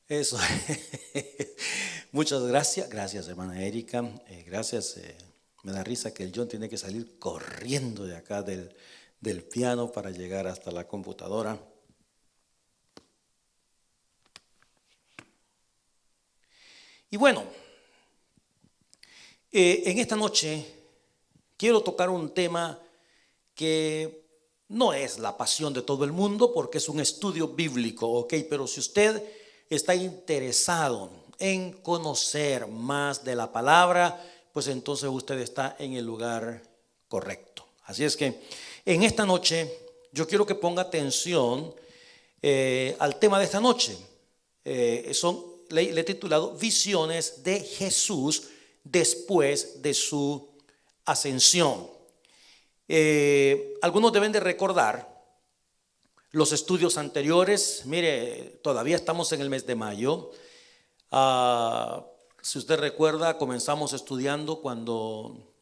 Eso. Muchas gracias. Gracias, hermana Erika. Gracias. Me da risa que el John tiene que salir corriendo de acá del piano para llegar hasta la computadora. Y bueno, en esta noche quiero tocar un tema que no es la pasión de todo el mundo porque es un estudio bíblico, ¿ok? Pero si usted está interesado en conocer más de la palabra, pues entonces usted está en el lugar correcto. Así es que en esta noche yo quiero que ponga atención al tema de esta noche. Le he titulado Visiones de Jesús después de su ascensión. Algunos deben de recordar los estudios anteriores. Mire, todavía estamos en el mes de mayo. Si usted recuerda, comenzamos estudiando cuando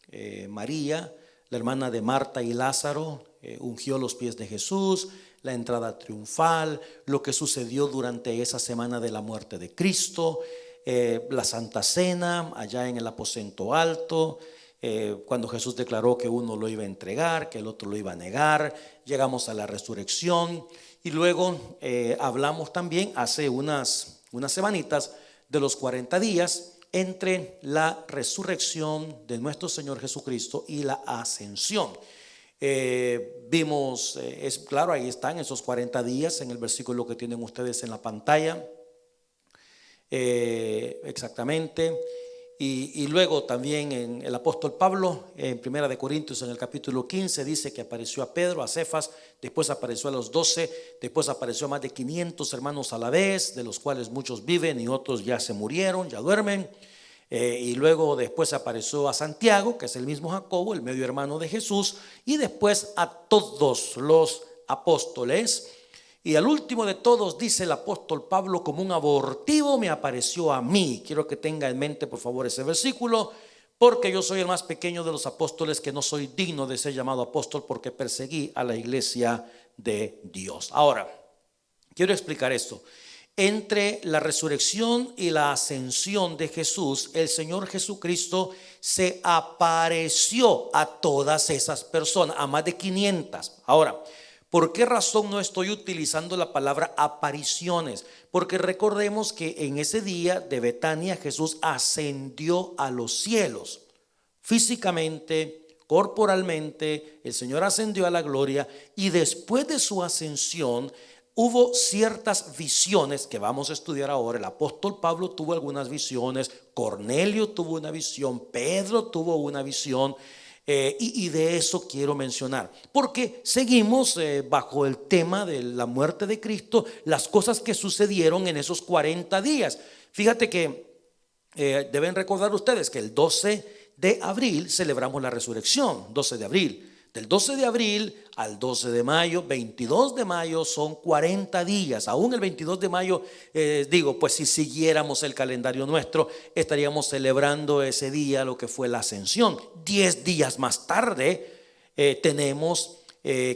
María, la hermana de Marta y Lázaro, ungió los pies de Jesús, la entrada triunfal, lo que sucedió durante esa semana de la muerte de Cristo, la Santa Cena allá en el aposento alto, cuando Jesús declaró que uno lo iba a entregar, que el otro lo iba a negar. Llegamos a la resurrección y luego hablamos también hace unas semanitas de los 40 días entre la resurrección de nuestro Señor Jesucristo y la ascensión. Vimos, es claro, ahí están esos 40 días en el versículo que tienen ustedes en la pantalla, exactamente. Y luego también en el apóstol Pablo, en Primera de Corintios, en el capítulo 15, dice que apareció a Pedro, a Cefas, después apareció a los 12, después apareció a más de 500 hermanos a la vez, de los cuales muchos viven y otros ya se murieron, ya duermen. Y luego después apareció a Santiago, que es el mismo Jacobo, el medio hermano de Jesús, y después a todos los apóstoles. Y al último de todos, dice el apóstol Pablo, como un abortivo me apareció a mí. Quiero que tenga en mente por favor ese versículo, porque yo soy el más pequeño de los apóstoles, que no soy digno de ser llamado apóstol porque perseguí a la iglesia de Dios. Ahora, quiero explicar esto. Entre la resurrección y la ascensión de Jesús, el Señor Jesucristo se apareció a todas esas personas, a más de 500. Ahora, ¿por qué razón no estoy utilizando la palabra apariciones? Porque recordemos que en ese día de Betania Jesús ascendió a los cielos. Físicamente, corporalmente, el Señor ascendió a la gloria, y después de su ascensión hubo ciertas visiones que vamos a estudiar ahora. El apóstol Pablo tuvo algunas visiones, Cornelio tuvo una visión, Pedro tuvo una visión. Y de eso quiero mencionar, porque seguimos bajo el tema de la muerte de Cristo, las cosas que sucedieron en esos 40 días. Fíjate que deben recordar ustedes que el 12 de abril celebramos la resurrección, 12 de abril. Del 12 de abril al 12 de mayo, 22 de mayo son 40 días. Aún el 22 de mayo, pues si siguiéramos el calendario nuestro, estaríamos celebrando ese día lo que fue la ascensión. 10 días más tarde tenemos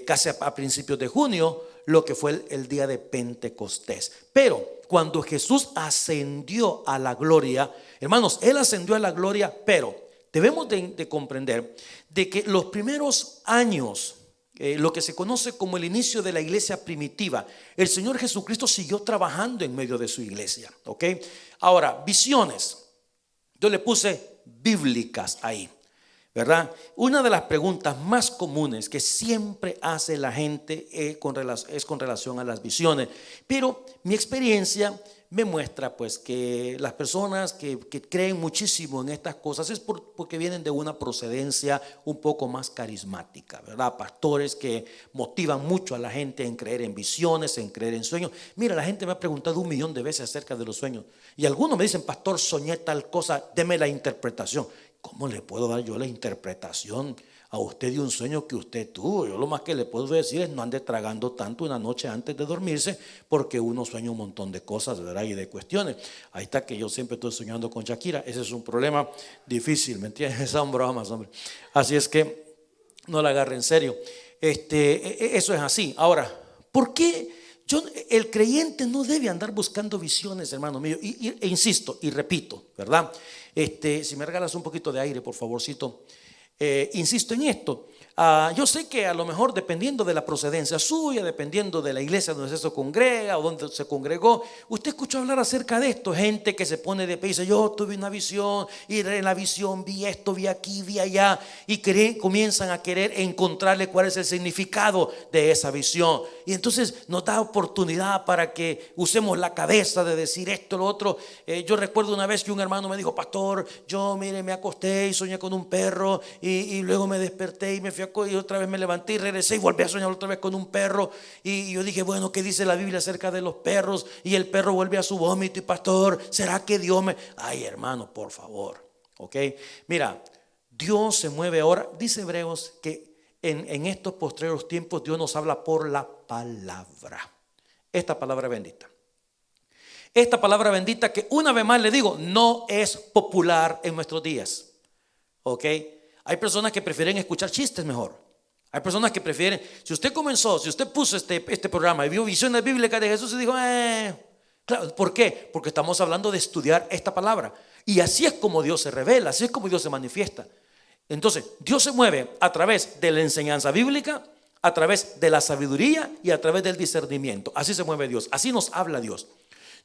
casi a principios de junio lo que fue el día de Pentecostés. Pero cuando Jesús ascendió a la gloria, hermanos, Él ascendió a la gloria, pero debemos de comprender de que los primeros años, lo que se conoce como el inicio de la iglesia primitiva, el Señor Jesucristo siguió trabajando en medio de su iglesia, ¿ok? Ahora, visiones, yo le puse bíblicas ahí, ¿verdad? Una de las preguntas más comunes que siempre hace la gente es con relación a las visiones, pero mi experiencia me muestra pues que las personas que creen muchísimo en estas cosas es porque vienen de una procedencia un poco más carismática, ¿verdad? Pastores que motivan mucho a la gente en creer en visiones, en creer en sueños. Mira, la gente me ha preguntado 1,000,000 de veces acerca de los sueños, y algunos me dicen: pastor, soñé tal cosa, deme la interpretación. ¿Cómo le puedo dar yo la interpretación a usted de un sueño que usted tuvo? Yo lo más que le puedo decir es: no ande tragando tanto una noche antes de dormirse, porque uno sueña un montón de cosas, ¿verdad? Y de cuestiones. Ahí está que yo siempre estoy soñando con Shakira. Ese es un problema difícil, ¿me entiendes? Son bromas, hombre. Así es que no la agarre en serio. Eso es así. Ahora, ¿por qué? el creyente no debe andar buscando visiones, hermano mío. E insisto y repito, ¿verdad? Si me regalas un poquito de aire, por favorcito. Insisto en esto. Yo sé que a lo mejor dependiendo de la procedencia suya, dependiendo de la iglesia donde se congrega o donde se congregó, usted escuchó hablar acerca de esto. Gente que se pone de pie y dice: yo tuve una visión y en la visión vi esto, vi aquí, vi allá, y comienzan a querer encontrarle cuál es el significado de esa visión. Y entonces nos da oportunidad para que usemos la cabeza de decir esto, lo otro. Yo recuerdo una vez que un hermano me dijo: pastor, yo mire, me acosté y soñé con un perro y luego me desperté y me fui y otra vez me levanté y regresé y volví a soñar otra vez con un perro. Y yo dije: bueno, ¿qué dice la Biblia acerca de los perros? Y el perro vuelve a su vómito. Y pastor, ¿será que Dios me...? Ay, hermano, por favor, ok. Mira, Dios se mueve ahora. Dice Hebreos que en estos postreros tiempos Dios nos habla por la palabra. Esta palabra bendita. Esta palabra bendita que, una vez más le digo, no es popular en nuestros días, ok. Hay personas que prefieren escuchar chistes mejor. Hay personas que prefieren, si usted puso este programa y vio visiones bíblicas de Jesús y dijo: claro, ¿por qué? Porque estamos hablando de estudiar esta palabra. Y así es como Dios se revela, así es como Dios se manifiesta. Entonces, Dios se mueve a través de la enseñanza bíblica, a través de la sabiduría y a través del discernimiento. Así se mueve Dios, así nos habla Dios.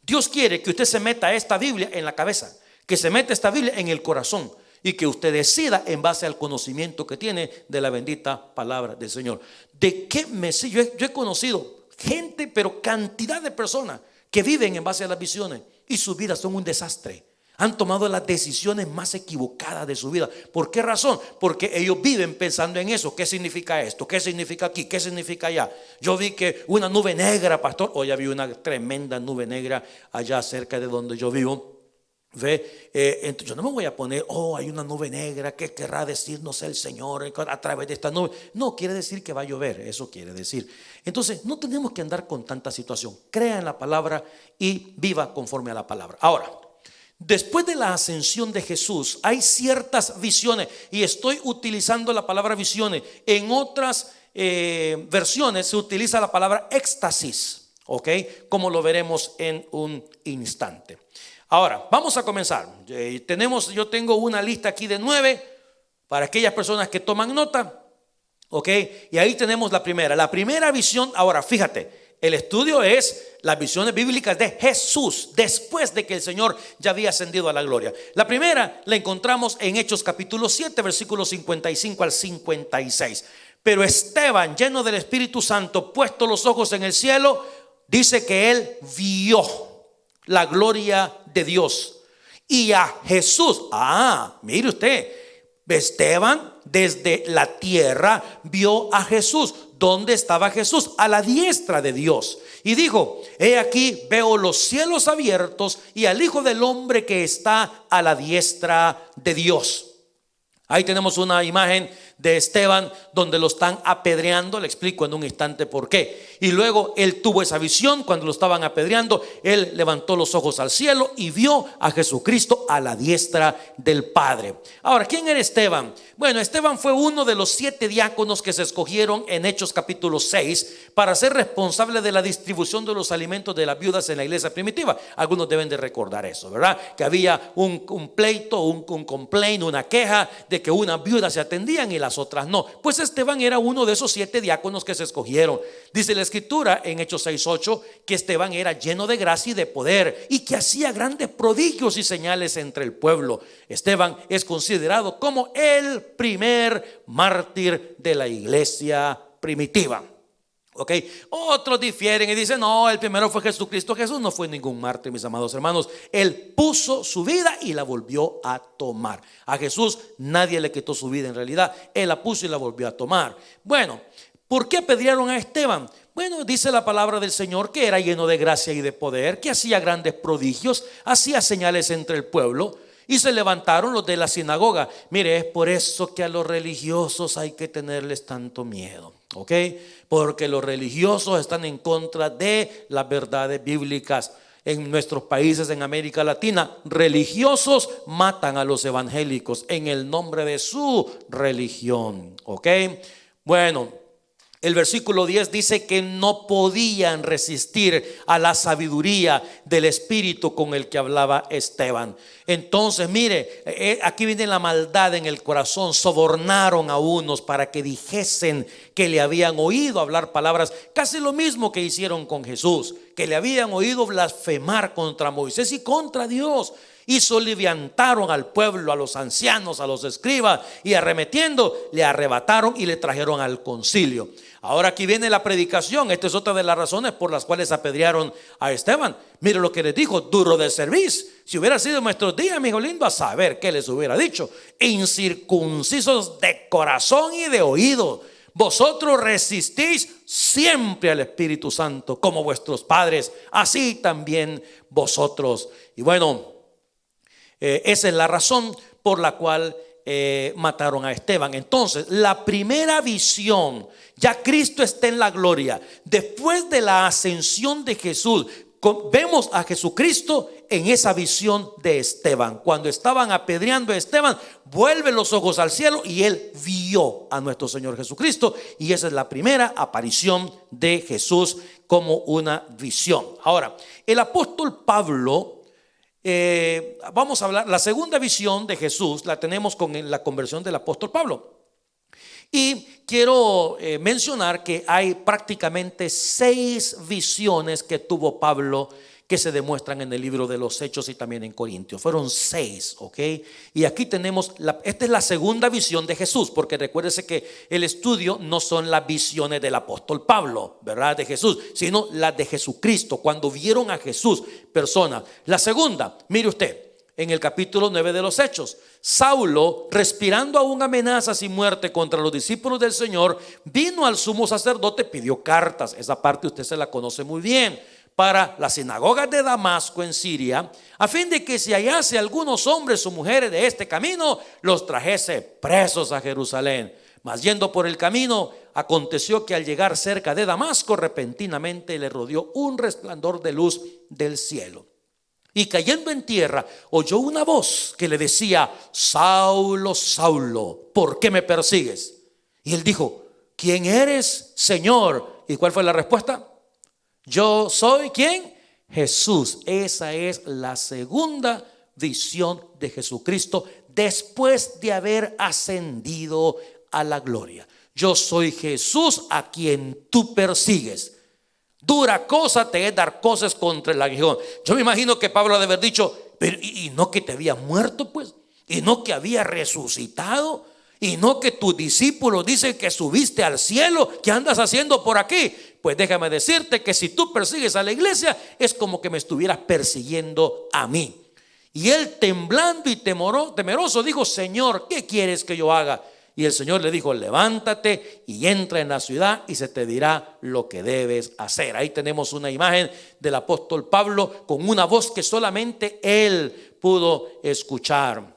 Dios quiere que usted se meta esta Biblia en la cabeza, que se meta esta Biblia en el corazón, y que usted decida en base al conocimiento que tiene de la bendita palabra del Señor. ¿De qué me sirve? Yo he conocido gente, pero cantidad de personas que viven en base a las visiones y sus vidas son un desastre. Han tomado las decisiones más equivocadas de su vida. ¿Por qué razón? Porque ellos viven pensando en eso. ¿Qué significa esto? ¿Qué significa aquí? ¿Qué significa allá? Yo vi que una nube negra, pastor. Hoy había una tremenda nube negra allá cerca de donde yo vivo. Ve, entonces yo no me voy a poner: hay una nube negra, ¿qué querrá decirnos el Señor a través de esta nube? No, quiere decir que va a llover, eso quiere decir. Entonces no tenemos que andar con tanta situación. Crea en la palabra y viva conforme a la palabra. Ahora, después de la ascensión de Jesús hay ciertas visiones, y estoy utilizando la palabra visiones. En otras versiones se utiliza la palabra éxtasis, ¿ok? Como lo veremos en un instante. Ahora, vamos a comenzar. Yo tengo una lista aquí de 9 para aquellas personas que toman nota, ¿ok? Y ahí tenemos la primera. La primera visión, ahora fíjate, el estudio es las visiones bíblicas de Jesús después de que el Señor ya había ascendido a la gloria. La primera la encontramos en Hechos capítulo 7, versículos 55 al 56. Pero Esteban, lleno del Espíritu Santo, puesto los ojos en el cielo, dice que él vio la gloria de Dios y a Jesús. Mire usted, Esteban desde la tierra vio a Jesús. ¿Dónde estaba Jesús? A la diestra de Dios. Y dijo: he aquí, veo los cielos abiertos y al Hijo del Hombre que está a la diestra de Dios. Ahí tenemos una imagen de Esteban donde lo están apedreando. Le explico en un instante por qué. Y luego él tuvo esa visión cuando lo estaban apedreando. Él levantó los ojos al cielo y vio a Jesucristo a la diestra del Padre. Ahora, ¿quién era Esteban? Bueno, Esteban fue uno de los 7 diáconos que se escogieron en Hechos capítulo 6 para ser responsable de la distribución de los alimentos de las viudas en la iglesia primitiva. Algunos deben de recordar eso, ¿verdad? Que había un pleito, un complaint, una queja de que unas viudas se atendían y las otras no. Pues Esteban era uno de esos 7 diáconos que se escogieron. Dice la escritura en Hechos 6:8 que Esteban era lleno de gracia y de poder y que hacía grandes prodigios y señales entre el pueblo. Esteban es considerado como el primer mártir de la iglesia primitiva. Ok, otros difieren y dicen: no, el primero fue Jesucristo. Jesús no fue ningún mártir, mis amados hermanos. Él puso su vida y la volvió a tomar. A Jesús nadie le quitó su vida en realidad. Él la puso y la volvió a tomar. Bueno, ¿por qué apedrearon a Esteban? Bueno, dice la palabra del Señor que era lleno de gracia y de poder, que hacía grandes prodigios, hacía señales entre el pueblo. Y se levantaron los de la sinagoga. Mire, es por eso que a los religiosos hay que tenerles tanto miedo, ¿ok? Porque los religiosos están en contra de las verdades bíblicas. En nuestros países, en América Latina, religiosos matan a los evangélicos en el nombre de su religión, ¿ok? Bueno, El versículo 10 dice que no podían resistir a la sabiduría del Espíritu con el que hablaba Esteban. Entonces, mire, aquí viene la maldad en el corazón. Sobornaron a unos para que dijesen que le habían oído hablar palabras, casi lo mismo que hicieron con Jesús, que le habían oído blasfemar contra Moisés y contra Dios. Y soliviantaron al pueblo, a los ancianos, a los escribas, y arremetiendo le arrebataron y le trajeron al concilio. Ahora aquí viene la predicación. Esta es otra de las razones por las cuales apedrearon a Esteban. Mire lo que les dijo: duro de cerviz. Si hubiera sido en nuestros días, mi hijo lindo, a saber qué les hubiera dicho. Incircuncisos de corazón y de oído, vosotros resistís siempre al Espíritu Santo, como vuestros padres, así también vosotros. Y bueno, esa es la razón por la cual mataron a Esteban. Entonces, la primera visión, ya Cristo está en la gloria. Después de la ascensión de Jesús, vemos a Jesucristo en esa visión de Esteban. Cuando estaban apedreando a Esteban, vuelve los ojos al cielo y él vio a nuestro Señor Jesucristo. Y esa es la primera aparición de Jesús como una visión. Ahora, el apóstol Pablo, vamos a hablar, la segunda visión de Jesús la tenemos con la conversión del apóstol Pablo. Y quiero mencionar que hay prácticamente 6 visiones que tuvo Pablo, que se demuestran en el libro de los Hechos y también en Corintios. Fueron 6, ¿ok? Y aquí tenemos, esta es la segunda visión de Jesús, porque recuérdese que el estudio no son las visiones del apóstol Pablo, ¿verdad? De Jesús, sino las de Jesucristo, cuando vieron a Jesús persona. La segunda, mire usted, en el capítulo 9 de los Hechos, Saulo, respirando aún amenazas y muerte contra los discípulos del Señor, vino al sumo sacerdote, pidió cartas. Esa parte usted se la conoce muy bien, para las sinagogas de Damasco en Siria, a fin de que si hallase algunos hombres o mujeres de este camino, los trajese presos a Jerusalén. Mas yendo por el camino, aconteció que al llegar cerca de Damasco, repentinamente le rodeó un resplandor de luz del cielo. Y cayendo en tierra, oyó una voz que le decía: Saulo, Saulo, ¿por qué me persigues? Y él dijo: ¿quién eres, Señor? ¿Y cuál fue la respuesta? Yo soy, ¿quién? Jesús. Esa es la segunda visión de Jesucristo después de haber ascendido a la gloria. Yo soy Jesús a quien tú persigues. Dura cosa te es dar cosas contra el aguijón. Yo me imagino que Pablo ha de haber dicho: pero y no que te había muerto, pues, y no que había resucitado, y no que tus discípulos dicen que subiste al cielo. ¿Qué andas haciendo por aquí? Pues déjame decirte que si tú persigues a la iglesia, es como que me estuvieras persiguiendo a mí. Y él, temblando y temeroso, dijo: Señor, ¿qué quieres que yo haga? Y el Señor le dijo: levántate y entra en la ciudad y se te dirá lo que debes hacer. Ahí tenemos una imagen del apóstol Pablo con una voz que solamente él pudo escuchar.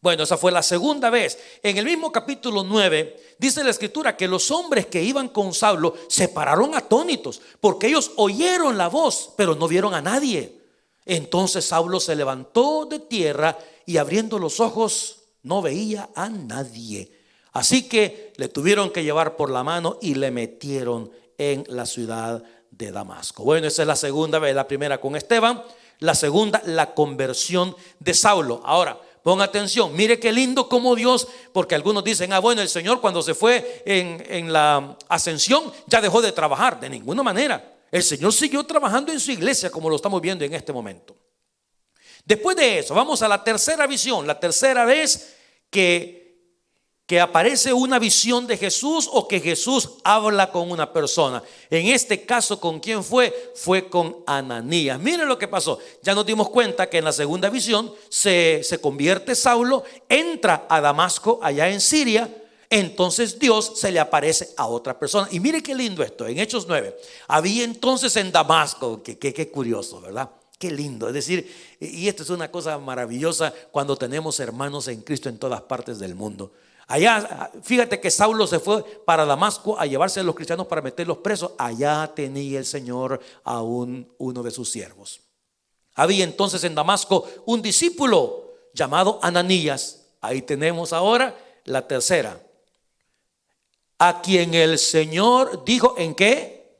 Bueno, esa fue la segunda vez. En el mismo capítulo 9 dice la escritura que los hombres que iban con Saulo se pararon atónitos, porque ellos oyeron la voz, pero no vieron a nadie. Entonces Saulo se levantó de tierra y abriendo los ojos no veía a nadie. Así que le tuvieron que llevar por la mano y le metieron en la ciudad de Damasco. Bueno, esa es la segunda vez. La primera con Esteban, la segunda, la conversión de Saulo. Ahora, ponga atención, mire qué lindo como Dios, porque algunos dicen: bueno, el Señor cuando se fue en la ascensión ya dejó de trabajar. De ninguna manera. El Señor siguió trabajando en su iglesia, como lo estamos viendo en este momento. Después de eso, vamos a la tercera visión. La tercera vez que aparece una visión de Jesús, o que Jesús habla con una persona. En este caso, ¿con quién fue? Fue con Ananías. Miren lo que pasó. Ya nos dimos cuenta que en la segunda visión se convierte Saulo, entra a Damasco allá en Siria. Entonces Dios se le aparece a otra persona. Y mire qué lindo esto. En Hechos 9 había entonces en Damasco, qué curioso, ¿verdad? Qué lindo. Es decir, y esto es una cosa maravillosa cuando tenemos hermanos en Cristo en todas partes del mundo. Allá, fíjate que Saulo se fue para Damasco a llevarse a los cristianos para meterlos presos. Allá tenía el Señor a uno de sus siervos. Había entonces en Damasco un discípulo llamado Ananías. Ahí tenemos ahora la tercera. a quien el Señor dijo, ¿en qué?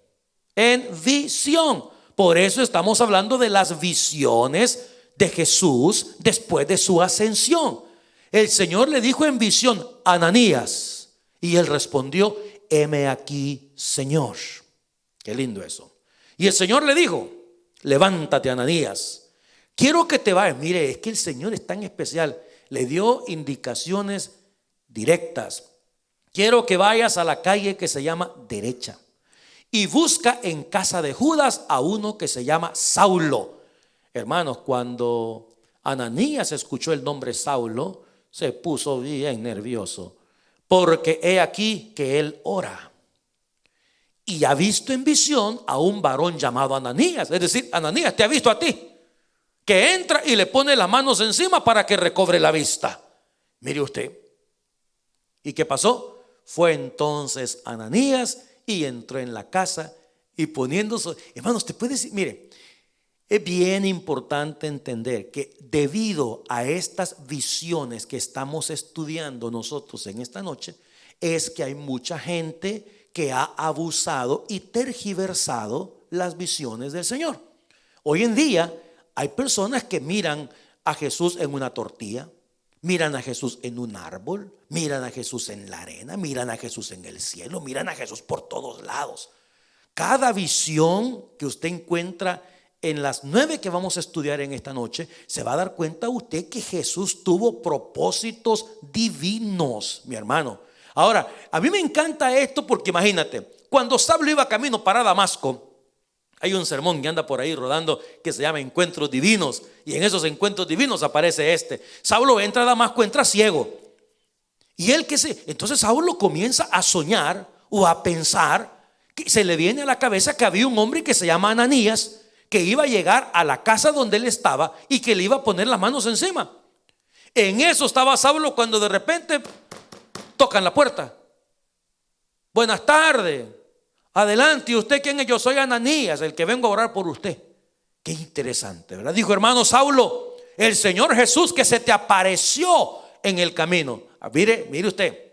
En visión. Por eso estamos hablando de las visiones de Jesús después de su ascensión. El Señor le dijo en visión, Ananías, y él respondió, heme aquí, Señor. Qué lindo eso. Y el Señor le dijo, levántate, Ananías, quiero que te vayas. Mire, es que el Señor es tan especial. Le dio indicaciones directas. Quiero que vayas a la calle que se llama derecha y busca en casa de Judas a uno que se llama Saulo. Hermanos, cuando Ananías escuchó el nombre Saulo, se puso bien nervioso, porque he aquí que él ora y ha visto en visión a un varón llamado Ananías. Es decir, Ananías te ha visto a ti, que entra y le pone las manos encima para que recobre la vista. Mire usted. ¿Y qué pasó? Fue entonces Ananías y entró en la casa y poniéndose. Hermanos, te puede decir, mire, es bien importante entender que debido a estas visiones que estamos estudiando nosotros en esta noche, es que hay mucha gente que ha abusado y tergiversado las visiones del Señor. Hoy en día hay personas que miran a Jesús en una tortilla, miran a Jesús en un árbol, miran a Jesús en la arena, miran a Jesús en el cielo, miran a Jesús por todos lados. Cada visión que usted encuentra en las 9 que vamos a estudiar en esta noche, se va a dar cuenta usted que Jesús tuvo propósitos divinos, mi hermano. Ahora, a mí me encanta esto porque imagínate, cuando Saulo iba camino para Damasco, hay un sermón que anda por ahí rodando que se llama Encuentros Divinos, y en esos encuentros divinos aparece este. Saulo entra a Damasco, entra ciego, y entonces Saulo comienza a soñar o a pensar, que se le viene a la cabeza que había un hombre que se llama Ananías, que iba a llegar a la casa donde él estaba y que le iba a poner las manos encima. En eso estaba Saulo cuando de repente tocan la puerta. Buenas tardes. Adelante, ¿y usted quién es? Yo soy Ananías, el que vengo a orar por usted. Qué interesante, ¿verdad? Dijo, hermano Saulo, el Señor Jesús que se te apareció en el camino. Mire usted,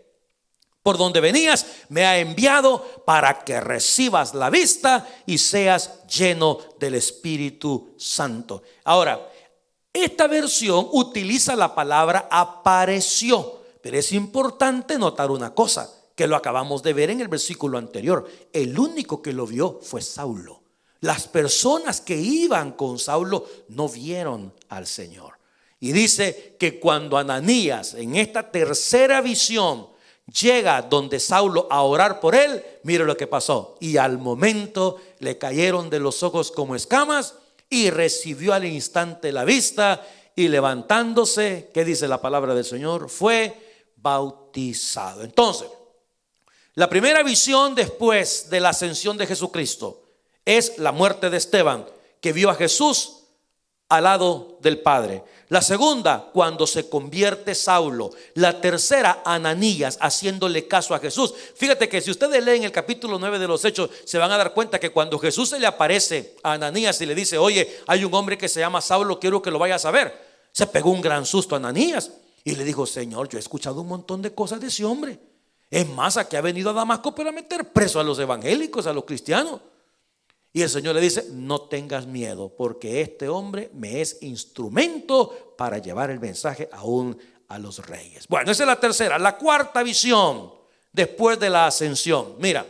por donde venías me ha enviado para que recibas la vista y seas lleno del Espíritu Santo. Ahora, esta versión utiliza la palabra apareció, pero es importante notar una cosa, que lo acabamos de ver en el versículo anterior. El único que lo vio fue Saulo. Las personas que iban con Saulo no vieron al Señor. Y dice que cuando Ananías en esta tercera visión llega donde Saulo a orar por él, mire lo que pasó. Y al momento le cayeron de los ojos como escamas y recibió al instante la vista y levantándose, ¿qué dice la palabra del Señor? Fue bautizado. Entonces, la primera visión después de la ascensión de Jesucristo es la muerte de Esteban, que vio a Jesús al lado del Padre. La segunda, cuando se convierte Saulo. La tercera, Ananías haciéndole caso a Jesús. Fíjate que si ustedes leen el capítulo 9 de los Hechos, se van a dar cuenta que cuando Jesús se le aparece a Ananías y le dice, oye, hay un hombre que se llama Saulo, quiero que lo vayas a ver, se pegó un gran susto a Ananías y le dijo, Señor, yo he escuchado un montón de cosas de ese hombre. Es más, aquí ha venido a Damasco para meter preso a los evangélicos, a los cristianos. Y el Señor le dice, no tengas miedo, porque este hombre me es instrumento para llevar el mensaje aún a los reyes. Bueno, esa es la tercera. La cuarta visión después de la ascensión. Mira,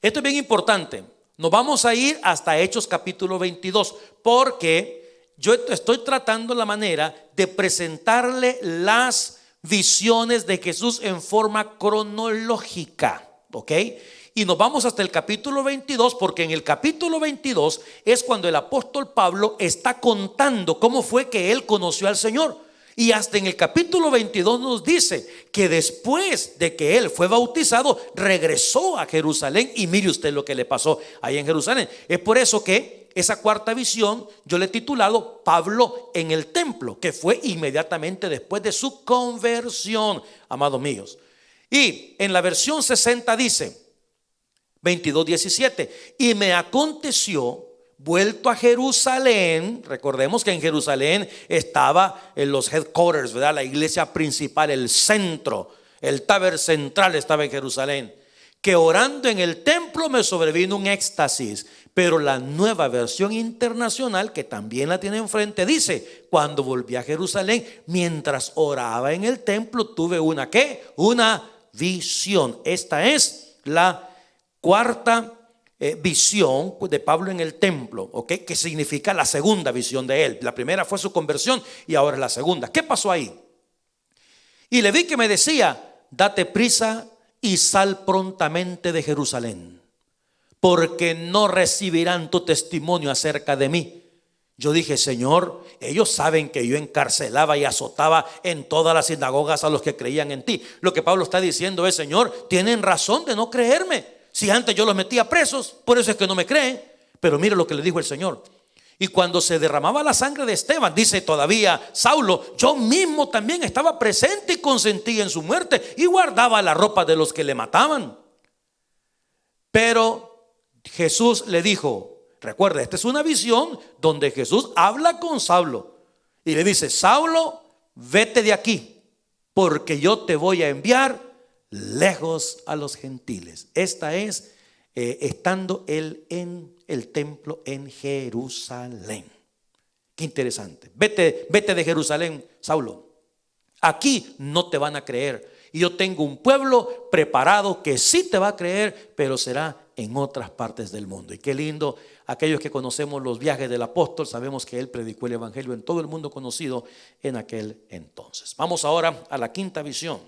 esto es bien importante. Nos vamos a ir hasta Hechos capítulo 22, porque yo estoy tratando la manera de presentarle las visiones de Jesús en forma cronológica, ¿ok? Y nos vamos hasta el capítulo 22, porque en el capítulo 22 es cuando el apóstol Pablo está contando cómo fue que él conoció al Señor. Y hasta en el capítulo 22 nos dice que después de que él fue bautizado, regresó a Jerusalén. Y mire usted lo que le pasó ahí en Jerusalén. Es por eso que esa cuarta visión yo le he titulado Pablo en el templo, que fue inmediatamente después de su conversión, amados míos. Y en la versión 60 dice 22:17, y me aconteció vuelto a Jerusalén. Recordemos que en Jerusalén estaba en los headquarters, ¿verdad? La iglesia principal, el centro, El Taber central estaba en Jerusalén. Que orando en el templo me sobrevino un éxtasis. Pero la nueva versión internacional, que también la tiene enfrente, dice: cuando volví a Jerusalén, mientras oraba en el templo, tuve una ¿qué? Una visión. Esta es la cuarta visión de Pablo en el templo, ¿ok? Que significa la segunda visión de él. La primera fue su conversión y ahora es la segunda. ¿Qué pasó ahí? Y le vi que me decía: date prisa y sal prontamente de Jerusalén, porque no recibirán tu testimonio acerca de mí. Yo dije: Señor, ellos saben que yo encarcelaba y azotaba en todas las sinagogas a los que creían en ti. Lo que Pablo está diciendo es: Señor, tienen razón de no creerme. Si antes yo los metía presos, por eso es que no me creen. Pero mire lo que le dijo el Señor. Y cuando se derramaba la sangre de Esteban, dice todavía Saulo: yo mismo también estaba presente y consentí en su muerte y guardaba la ropa de los que le mataban. Pero Jesús le dijo, recuerda, esta es una visión donde Jesús habla con Saulo y le dice: Saulo, vete de aquí, porque yo te voy a enviar lejos a los gentiles. Esta es estando él en el templo en Jerusalén. Qué interesante. Vete de Jerusalén, Saulo. Aquí no te van a creer. Y yo tengo un pueblo preparado que sí te va a creer, pero será en otras partes del mundo. Y qué lindo, aquellos que conocemos los viajes del apóstol, sabemos que él predicó el evangelio en todo el mundo conocido en aquel entonces. Vamos ahora a la quinta visión.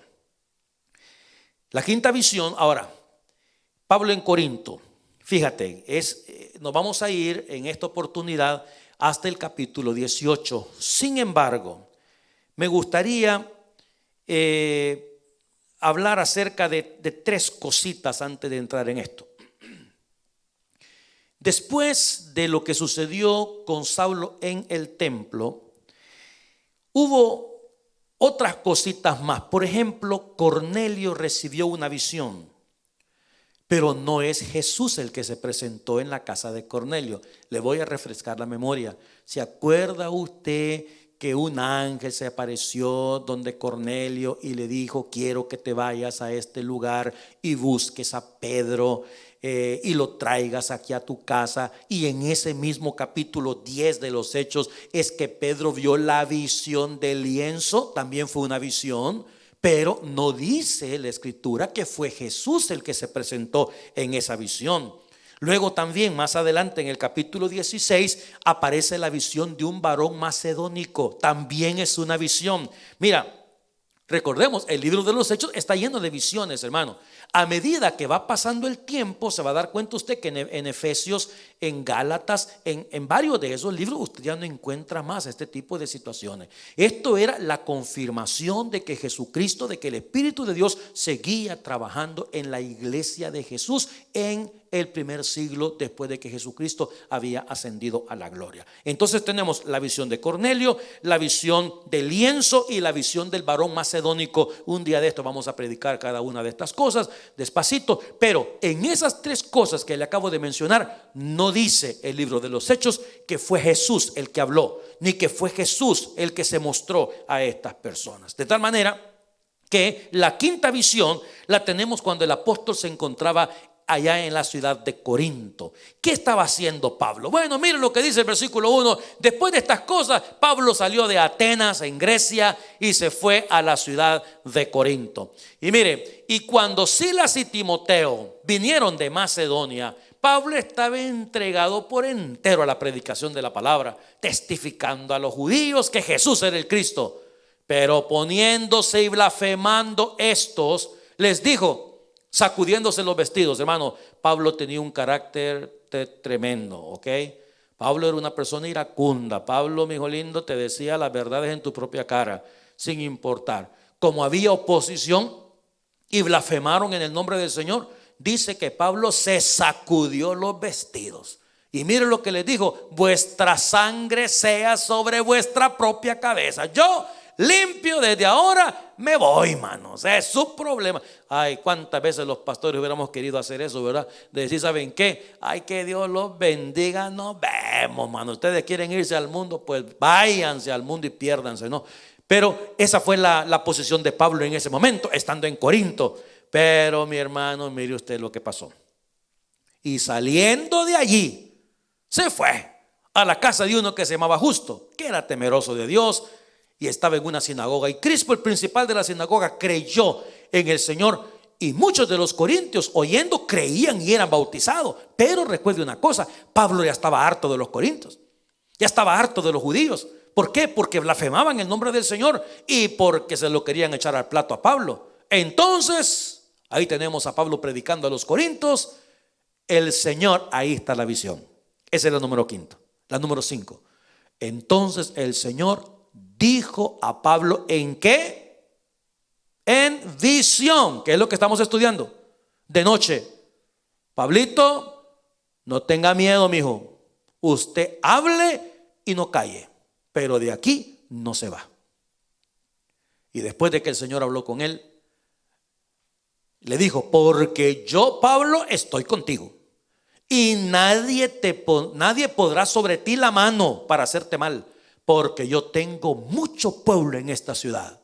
La quinta visión, ahora, Pablo en Corinto. Fíjate, nos vamos a ir en esta oportunidad hasta el capítulo 18. Sin embargo, me gustaría hablar acerca de tres cositas antes de entrar en esto. Después de lo que sucedió con Saulo en el templo, hubo otras cositas más. Por ejemplo, Cornelio recibió una visión, pero no es Jesús el que se presentó en la casa de Cornelio. Le voy a refrescar la memoria. ¿Se acuerda usted que un ángel se apareció donde Cornelio y le dijo: quiero que te vayas a este lugar y busques a Pedro y lo traigas aquí a tu casa? Y en ese mismo capítulo 10 de los Hechos es que Pedro vio la visión del lienzo. También fue una visión, pero no dice la escritura que fue Jesús el que se presentó en esa visión. Luego también más adelante en el capítulo 16 aparece la visión de un varón macedónico. También es una visión. Mira, recordemos, el libro de los Hechos está lleno de visiones, hermano. A medida que va pasando el tiempo, se va a dar cuenta usted que en Efesios, en Gálatas, en varios de esos libros, usted ya no encuentra más este tipo de situaciones. Esto era la confirmación de que Jesucristo, de que el Espíritu de Dios seguía trabajando en la iglesia de Jesús en el primer siglo después de que Jesucristo había ascendido a la gloria. Entonces tenemos la visión de Cornelio, la visión del lienzo y la visión del varón macedónico. Un día de esto vamos a predicar cada una de estas cosas despacito, pero en esas tres cosas que le acabo de mencionar, no dice el libro de los Hechos que fue Jesús el que habló, ni que fue Jesús el que se mostró a estas personas. De tal manera que la quinta visión la tenemos cuando el apóstol se encontraba allá en la ciudad de Corinto. ¿Qué estaba haciendo Pablo? Bueno, miren lo que dice el versículo 1. Después de estas cosas, Pablo salió de Atenas en Grecia y se fue a la ciudad de Corinto. Y mire, y cuando Silas y Timoteo vinieron de Macedonia, Pablo estaba entregado por entero a la predicación de la palabra, testificando a los judíos que Jesús era el Cristo. Pero poniéndose y blasfemando estos, les dijo, sacudiéndose los vestidos. Hermano, Pablo tenía un carácter tremendo, ¿ok? Pablo era una persona iracunda. Pablo, mi hijo lindo, te decía las verdades en tu propia cara, sin importar. Como había oposición y blasfemaron en el nombre del Señor, dice que Pablo se sacudió los vestidos. Y mire lo que les dijo: vuestra sangre sea sobre vuestra propia cabeza. Yo limpio desde ahora, me voy, manos. Es su problema. Ay, cuántas veces los pastores hubiéramos querido hacer eso, ¿verdad? De decir, ¿saben qué? Ay, que Dios los bendiga. Nos vemos, manos. Ustedes quieren irse al mundo, pues váyanse al mundo y piérdanse, ¿no? Pero esa fue la posición de Pablo en ese momento, estando en Corinto. Pero mi hermano, mire usted lo que pasó. Y saliendo de allí, se fue a la casa de uno que se llamaba Justo, que era temeroso de Dios y estaba en una sinagoga. Y Crispo, el principal de la sinagoga, creyó en el Señor. Y muchos de los corintios, oyendo, creían y eran bautizados. Pero recuerde una cosa, Pablo ya estaba harto de los corintios, ya estaba harto de los judíos. ¿Por qué? Porque blasfemaban el nombre del Señor y porque se lo querían echar al plato a Pablo. Entonces, ahí tenemos a Pablo predicando a los corintios. El Señor, ahí está la visión. Esa es la número 5. La número 5. Entonces el Señor dijo a Pablo, ¿en qué? En visión, que es lo que estamos estudiando de noche. Pablito, no tenga miedo, mijo. Usted hable y no calle, pero de aquí no se va. Y después de que el Señor habló con él, le dijo, porque yo, Pablo, estoy contigo, y nadie podrá sobre ti la mano para hacerte mal, porque yo tengo mucho pueblo en esta ciudad.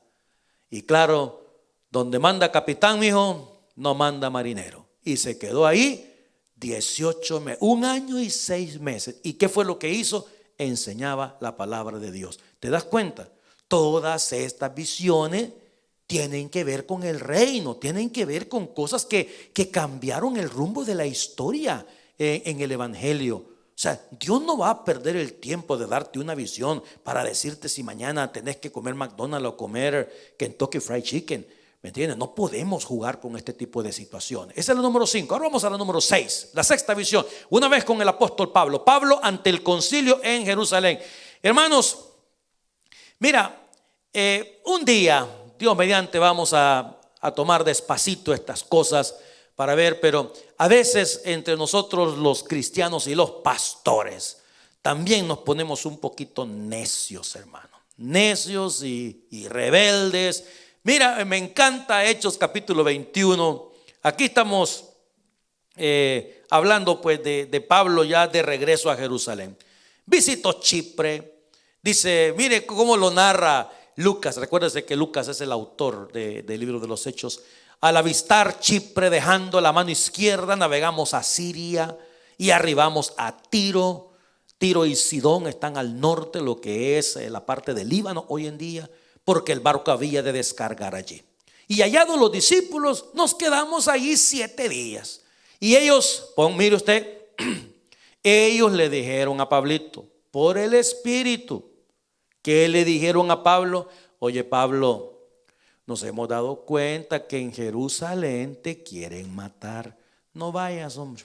Y claro, donde manda capitán, mijo, no manda marinero. Y se quedó ahí 18 meses, 1 año y 6 meses. ¿Y qué fue lo que hizo? Enseñaba la palabra de Dios. ¿Te das cuenta? Todas estas visiones tienen que ver con el reino, tienen que ver con cosas que cambiaron el rumbo de la historia en el evangelio. O sea, Dios no va a perder el tiempo de darte una visión para decirte si mañana tenés que comer McDonald's o comer Kentucky Fried Chicken. ¿Me entiendes? No podemos jugar con este tipo de situaciones. Esa es la número 5. Ahora vamos a la número 6, la sexta visión. Una vez con el apóstol Pablo. Pablo ante el concilio en Jerusalén. Hermanos, mira, un día, Dios mediante, vamos a tomar despacito estas cosas para ver, pero a veces entre nosotros los cristianos y los pastores también nos ponemos un poquito necios, hermano. Necios y rebeldes. Mira, me encanta Hechos capítulo 21. Aquí estamos hablando pues de Pablo ya de regreso a Jerusalén. Visitó Chipre. Dice, mire cómo lo narra Lucas. Recuérdese que Lucas es el autor del libro de los Hechos. Al avistar Chipre, dejando la mano izquierda, navegamos a Siria y arribamos a Tiro. Tiro y Sidón están al norte, lo que es la parte del Líbano hoy en día, porque el barco había de descargar allí. Y hallados los discípulos, nos quedamos allí 7 días. Y ellos, mire usted, ellos le dijeron a Pablito, por el Espíritu, que le dijeron a Pablo, oye Pablo, nos hemos dado cuenta que en Jerusalén te quieren matar. No vayas, hombre.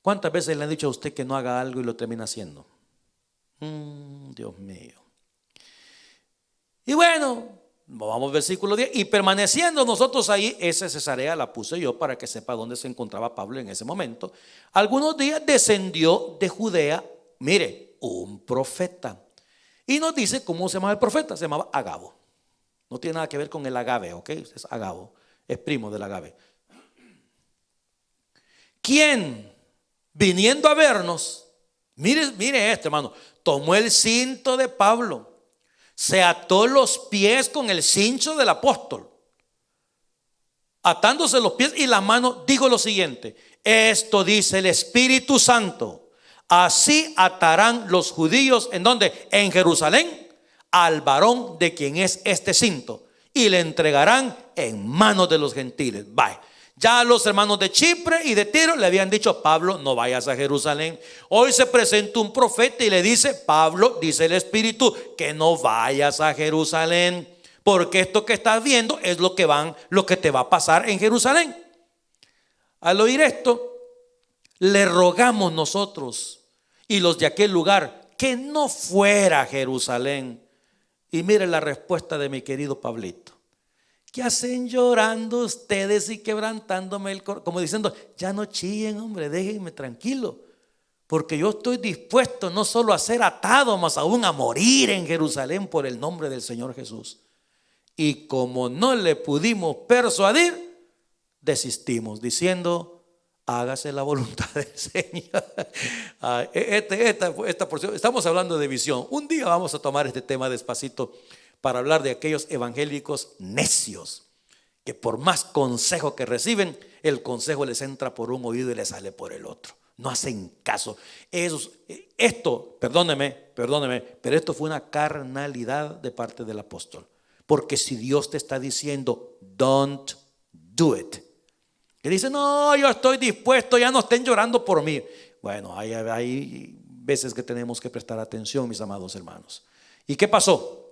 ¿Cuántas veces le han dicho a usted que no haga algo y lo termina haciendo? Dios mío. Y bueno, vamos al versículo 10. Y permaneciendo nosotros ahí, esa Cesarea la puse yo para que sepa dónde se encontraba Pablo en ese momento. Algunos días descendió de Judea, mire, un profeta. Y nos dice cómo se llamaba el profeta. Se llamaba Agabo. No tiene nada que ver con el agave, ¿ok? Es Agabo, es primo del agave. ¿Quién, viniendo a vernos, mire esto, hermano, tomó el cinto de Pablo, se ató los pies con el cincho del apóstol, atándose los pies y la mano, dijo lo siguiente: esto dice el Espíritu Santo, así atarán los judíos, ¿en dónde? En Jerusalén, al varón de quien es este cinto, y le entregarán en manos de los gentiles. Vaya, ya los hermanos de Chipre y de Tiro le habían dicho, Pablo, no vayas a Jerusalén. Hoy se presenta un profeta y le dice, Pablo, dice el Espíritu, que no vayas a Jerusalén, porque esto que estás viendo es lo que te va a pasar en Jerusalén. Al oír esto, le rogamos nosotros y los de aquel lugar que no fuera a Jerusalén. Y mire la respuesta de mi querido Pablito. ¿Qué hacen llorando ustedes y quebrantándome el corazón? Como diciendo, ya no chillen, hombre, déjenme tranquilo, porque yo estoy dispuesto no solo a ser atado, más aún a morir en Jerusalén por el nombre del Señor Jesús. Y como no le pudimos persuadir, desistimos diciendo, hágase la voluntad del Señor. Esta porción, estamos hablando de visión. Un día vamos a tomar este tema despacito para hablar de aquellos evangélicos necios que por más consejo que reciben, el consejo les entra por un oído y les sale por el otro. No hacen caso. Perdóneme, pero esto fue una carnalidad de parte del apóstol. Porque si Dios te está diciendo, don't do it, y dice, no, yo estoy dispuesto, ya no estén llorando por mí. Bueno, hay veces que tenemos que prestar atención, mis amados hermanos. ¿Y qué pasó?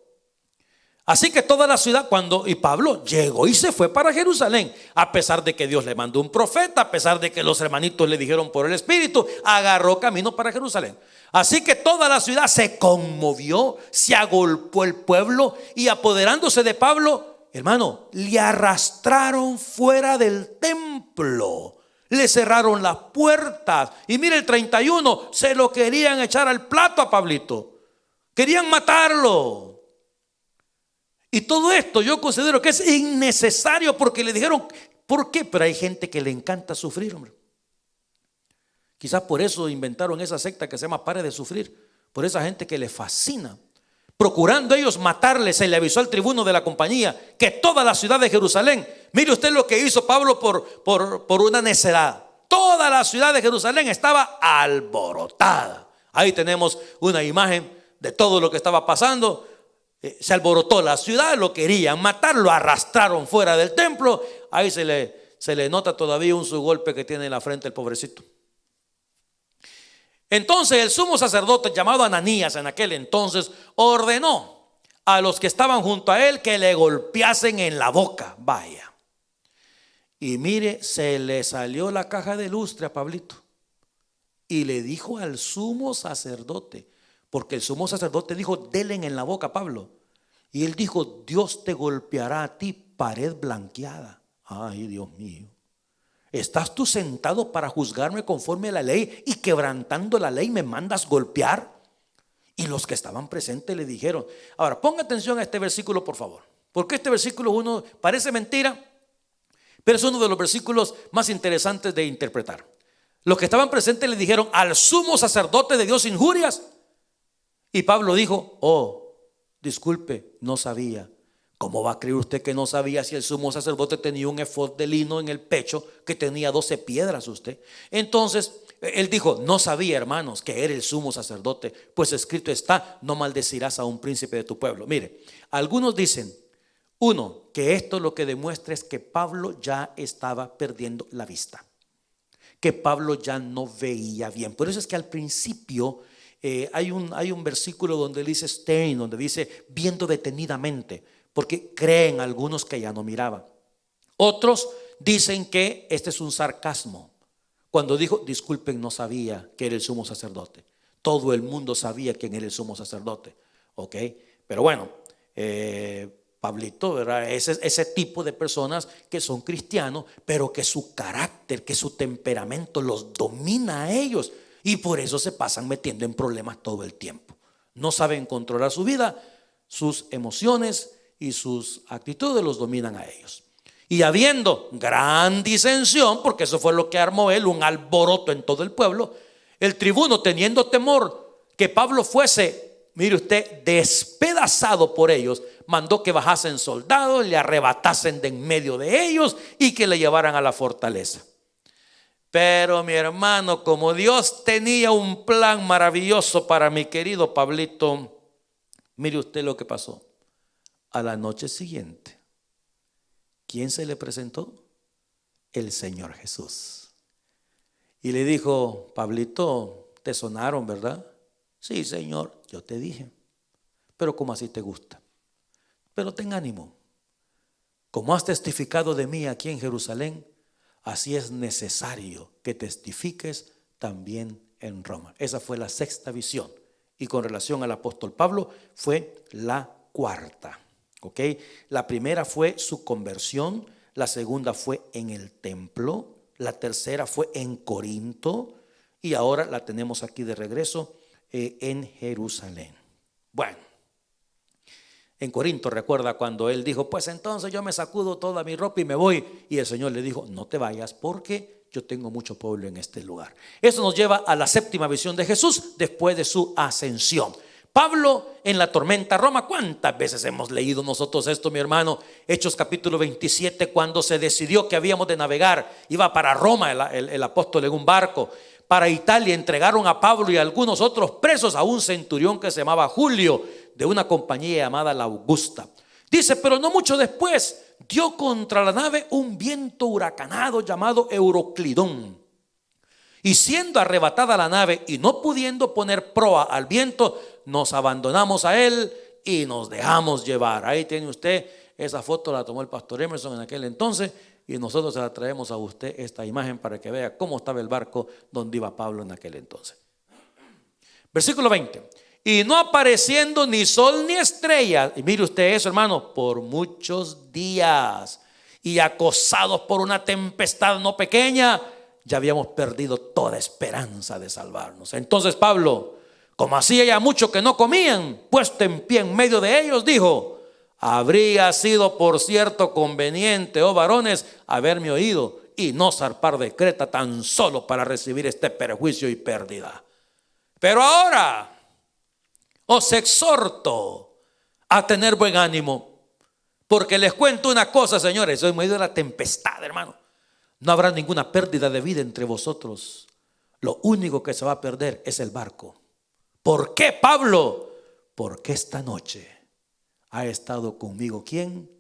Así que toda la ciudad, y Pablo llegó y se fue para Jerusalén, a pesar de que Dios le mandó un profeta, a pesar de que los hermanitos le dijeron por el Espíritu, agarró camino para Jerusalén. Así que toda la ciudad se conmovió, se agolpó el pueblo, y apoderándose de Pablo, hermano, le arrastraron fuera del templo, le cerraron las puertas. Y mire el 31, se lo querían echar al plato a Pablito, querían matarlo. Y todo esto yo considero que es innecesario, porque le dijeron, ¿por qué? Pero hay gente que le encanta sufrir, hombre. Quizás por eso inventaron esa secta que se llama Pare de Sufrir, por esa gente que le fascina. Procurando ellos matarle, se le avisó al tribuno de la compañía que toda la ciudad de Jerusalén, mire usted lo que hizo Pablo por una necedad. Toda la ciudad de Jerusalén estaba alborotada. Ahí tenemos una imagen de todo lo que estaba pasando. Se alborotó la ciudad, lo querían matar, lo arrastraron fuera del templo. Ahí se le nota todavía un golpe que tiene en la frente el pobrecito. Entonces el sumo sacerdote, llamado Ananías en aquel entonces, ordenó a los que estaban junto a él que le golpeasen en la boca. Vaya. Y mire, se le salió la caja de lustre a Pablito y le dijo al sumo sacerdote, porque el sumo sacerdote dijo, denle en la boca a Pablo. Y él dijo, Dios te golpeará a ti, pared blanqueada. Ay, Dios mío. ¿Estás tú sentado para juzgarme conforme a la ley y quebrantando la ley me mandas golpear? Y los que estaban presentes le dijeron. Ahora, ponga atención a este versículo, por favor, porque este versículo uno parece mentira, pero es uno de los versículos más interesantes de interpretar. Los que estaban presentes le dijeron, al sumo sacerdote de Dios injurias. Y Pablo dijo, oh, disculpe, no sabía. ¿Cómo va a creer usted que no sabía si el sumo sacerdote tenía un efod de lino en el pecho que tenía 12 piedras usted? Entonces él dijo, no sabía, hermanos, que era el sumo sacerdote, pues escrito está, no maldecirás a un príncipe de tu pueblo. Mire, algunos dicen, uno, que esto lo que demuestra es que Pablo ya estaba perdiendo la vista, que Pablo ya no veía bien. Por eso es que al principio hay un versículo donde dice staring, donde dice viendo detenidamente, porque creen algunos que ya no miraba. Otros dicen que este es un sarcasmo, cuando dijo, disculpen, no sabía que era el sumo sacerdote. Todo el mundo sabía quién era el sumo sacerdote, ¿ok? Pero bueno, Pablito, ¿verdad? Ese tipo de personas que son cristianos, pero que su carácter, que su temperamento los domina a ellos, y por eso se pasan metiendo en problemas todo el tiempo. No saben controlar su vida, sus emociones y sus actitudes los dominan a ellos. Y habiendo gran disensión, porque eso fue lo que armó él, un alboroto en todo el pueblo, el tribuno, teniendo temor que Pablo fuese, mire usted, despedazado por ellos, mandó que bajasen soldados, le arrebatasen de en medio de ellos y que le llevaran a la fortaleza. Pero mi hermano, como Dios tenía un plan maravilloso para mi querido Pablito, mire usted lo que pasó. A la noche siguiente, ¿quién se le presentó? El Señor Jesús. Y le dijo, Pablito, te sonaron, ¿verdad? Sí, Señor, yo te dije. Pero como así te gusta. Pero ten ánimo. Como has testificado de mí aquí en Jerusalén, así es necesario que testifiques también en Roma. Esa fue la sexta visión. Y con relación al apóstol Pablo, fue la cuarta. ¿Ok? La primera fue su conversión, la segunda fue en el templo, la tercera fue en Corinto y ahora la tenemos aquí de regreso en Jerusalén. Bueno, en Corinto recuerda cuando él dijo, pues entonces yo me sacudo toda mi ropa y me voy, y el Señor le dijo, no te vayas porque yo tengo mucho pueblo en este lugar. Eso nos lleva a la séptima visión de Jesús después de su ascensión. Pablo en la tormenta Roma. ¿Cuántas veces hemos leído nosotros esto, mi hermano? Hechos capítulo 27, cuando se decidió que habíamos de navegar, iba para Roma el apóstol en un barco, para Italia. Entregaron a Pablo y a algunos otros presos a un centurión que se llamaba Julio, de una compañía llamada la Augusta. Dice, pero no mucho después dio contra la nave un viento huracanado llamado Euroclidón, y siendo arrebatada la nave y no pudiendo poner proa al viento, nos abandonamos a él y nos dejamos llevar. Ahí tiene usted, esa foto la tomó el pastor Emerson en aquel entonces, y nosotros se la traemos a usted, esta imagen, para que vea cómo estaba el barco donde iba Pablo en aquel entonces. Versículo 20. Y no apareciendo ni sol ni estrella, y mire usted eso, hermano, por muchos días, y acosados por una tempestad no pequeña, ya habíamos perdido toda esperanza de salvarnos. Entonces Pablo, como hacía ya mucho que no comían, puesto en pie en medio de ellos, dijo: habría sido por cierto conveniente, oh varones, haberme oído y no zarpar de Creta tan solo para recibir este perjuicio y pérdida. Pero ahora os exhorto a tener buen ánimo, porque les cuento una cosa, señores, hoy en medio de la tempestad, hermano, no habrá ninguna pérdida de vida entre vosotros. Lo único que se va a perder es el barco. ¿Por qué, Pablo? Porque esta noche ha estado conmigo, ¿quién?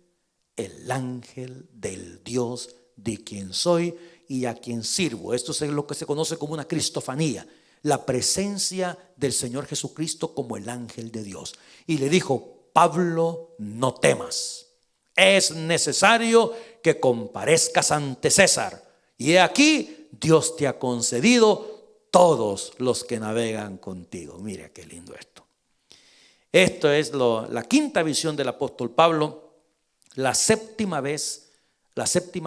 El ángel del Dios de quien soy y a quien sirvo. Esto es lo que se conoce como una cristofanía, la presencia del Señor Jesucristo como el ángel de Dios. Y le dijo: Pablo, no temas, es necesario que comparezcas ante César, y he aquí Dios te ha concedido todos los que navegan contigo. Mira qué lindo esto. Esto es la quinta visión del apóstol Pablo, la séptima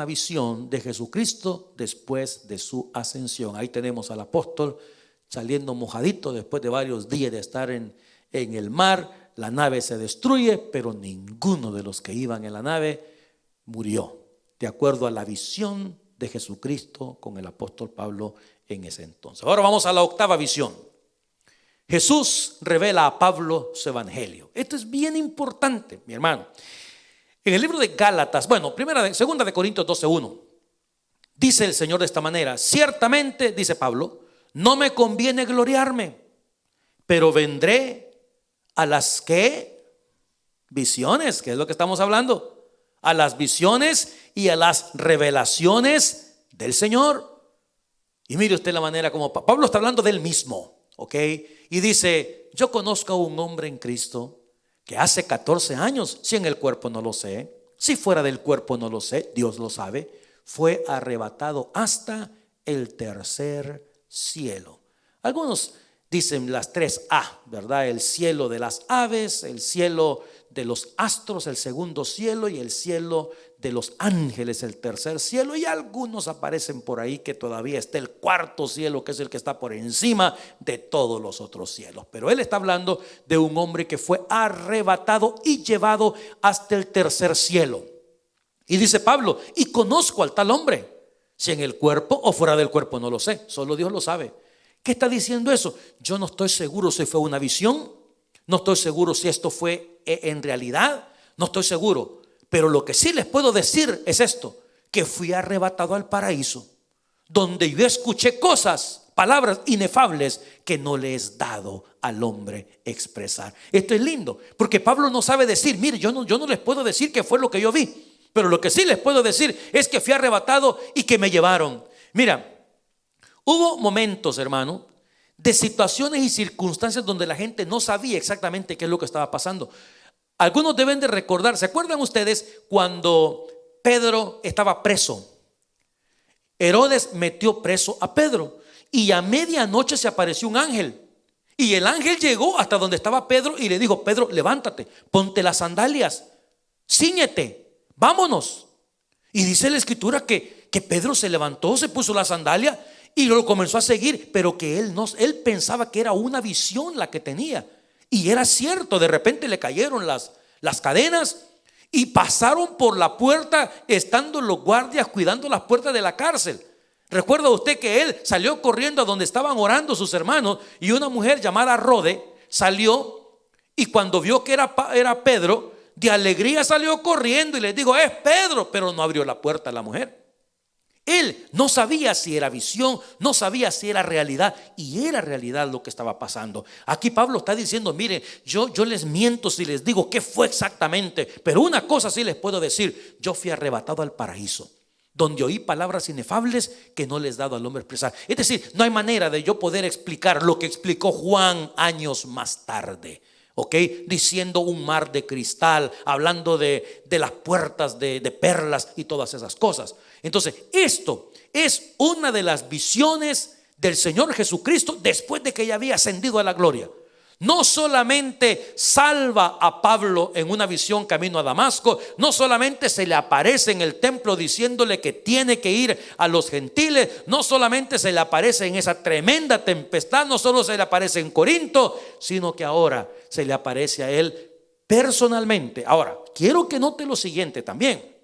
visión de Jesucristo después de su ascensión. Ahí tenemos al apóstol saliendo mojadito después de varios días de estar en el mar. La nave se destruye, pero ninguno de los que iban en la nave murió, de acuerdo a la visión de Jesucristo con el apóstol Pablo en ese entonces. Ahora vamos a la octava visión. Jesús revela a Pablo su evangelio. Esto es bien importante, mi hermano. En el libro de Gálatas, segunda de Corintios 12:1, dice el Señor de esta manera: ciertamente, dice Pablo, no me conviene gloriarme, pero vendré a las visiones, que es lo que estamos hablando, a las visiones y a las revelaciones del Señor. Y mire usted la manera como Pablo está hablando de él mismo, ¿ok? Y dice: yo conozco a un hombre en Cristo que hace 14 años, si en el cuerpo no lo sé, si fuera del cuerpo no lo sé, Dios lo sabe, fue arrebatado hasta el tercer cielo. Algunos dicen las 3A, ¿verdad? El cielo de las aves, el cielo de los astros, el segundo cielo, y el cielo de los ángeles, el tercer cielo. Y algunos aparecen por ahí que todavía está el cuarto cielo, que es el que está por encima de todos los otros cielos. Pero él está hablando de un hombre que fue arrebatado y llevado hasta el tercer cielo. Y dice Pablo: y conozco al tal hombre, si en el cuerpo o fuera del cuerpo no lo sé, solo Dios lo sabe. ¿Qué está diciendo eso? Yo no estoy seguro si fue una visión, no estoy seguro si esto fue en realidad, no estoy seguro. Pero lo que sí les puedo decir es esto: que fui arrebatado al paraíso, donde yo escuché cosas, palabras inefables que no le es dado al hombre expresar. Esto es lindo, porque Pablo no sabe decir: mire, yo no les puedo decir qué fue lo que yo vi, pero lo que sí les puedo decir es que fui arrebatado y que me llevaron. Mira, hubo momentos, hermano, de situaciones y circunstancias donde la gente no sabía exactamente qué es lo que estaba pasando. Algunos deben de recordar, ¿se acuerdan ustedes cuando Pedro estaba preso? Herodes metió preso a Pedro y a medianoche se apareció un ángel. Y el ángel llegó hasta donde estaba Pedro y le dijo: Pedro, levántate, ponte las sandalias, cíñete, vámonos. Y dice la escritura que Pedro se levantó, se puso la sandalia y lo comenzó a seguir, pero que él pensaba que era una visión la que tenía. Y era cierto, de repente le cayeron las cadenas y pasaron por la puerta, estando los guardias cuidando las puertas de la cárcel. Recuerda usted que él salió corriendo a donde estaban orando sus hermanos, y una mujer llamada Rode salió, y cuando vio que era Pedro, de alegría salió corriendo y le dijo: es Pedro, pero no abrió la puerta a la mujer. Él no sabía si era visión, no sabía si era realidad, y era realidad lo que estaba pasando. Aquí Pablo está diciendo: miren, yo les miento si les digo qué fue exactamente, pero una cosa sí les puedo decir: yo fui arrebatado al paraíso, donde oí palabras inefables que no les he dado al hombre expresar. Es decir, no hay manera de yo poder explicar lo que explicó Juan años más tarde, ¿ok? Diciendo un mar de cristal, hablando de las puertas de perlas y todas esas cosas. Entonces, esto es una de las visiones del Señor Jesucristo después de que ya había ascendido a la gloria. No solamente salva a Pablo en una visión camino a Damasco, no solamente se le aparece en el templo diciéndole que tiene que ir a los gentiles, no solamente se le aparece en esa tremenda tempestad, no solo se le aparece en Corinto, sino que ahora se le aparece a él personalmente. Ahora, quiero que note lo siguiente también,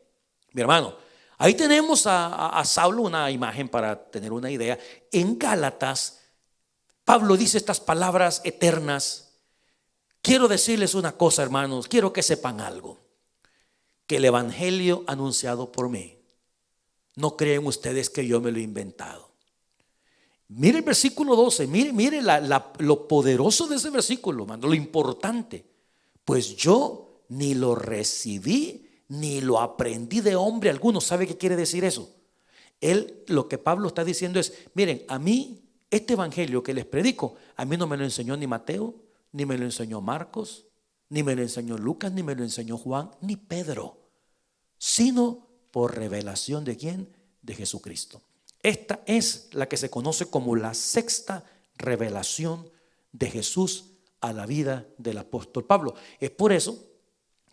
mi hermano. Ahí tenemos a Saulo, una imagen para tener una idea. En Gálatas, Pablo dice estas palabras eternas. Quiero decirles una cosa, hermanos, quiero que sepan algo: que el evangelio anunciado por mí, no creen ustedes que yo me lo he inventado. Mire el versículo 12, mire lo poderoso de ese versículo, hermano, lo importante. Pues yo ni lo recibí ni lo aprendí de hombre alguno. ¿Sabe qué quiere decir eso? Lo que Pablo está diciendo es: miren, a mí este evangelio que les predico, a mí no me lo enseñó ni Mateo, ni me lo enseñó Marcos, ni me lo enseñó Lucas, ni me lo enseñó Juan, ni Pedro, sino por revelación ¿de quién? De Jesucristo. Esta es la que se conoce como la sexta revelación de Jesús a la vida del apóstol Pablo. Es por eso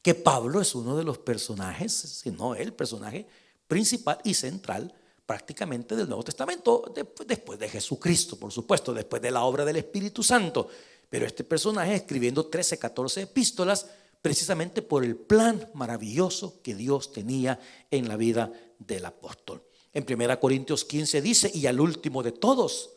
que Pablo es uno de los personajes, si no el personaje principal y central prácticamente del Nuevo Testamento, después de Jesucristo, por supuesto, después de la obra del Espíritu Santo. Pero este personaje escribiendo 13, 14 epístolas precisamente por el plan maravilloso que Dios tenía en la vida del apóstol. En 1 Corintios 15 dice: y al último de todos.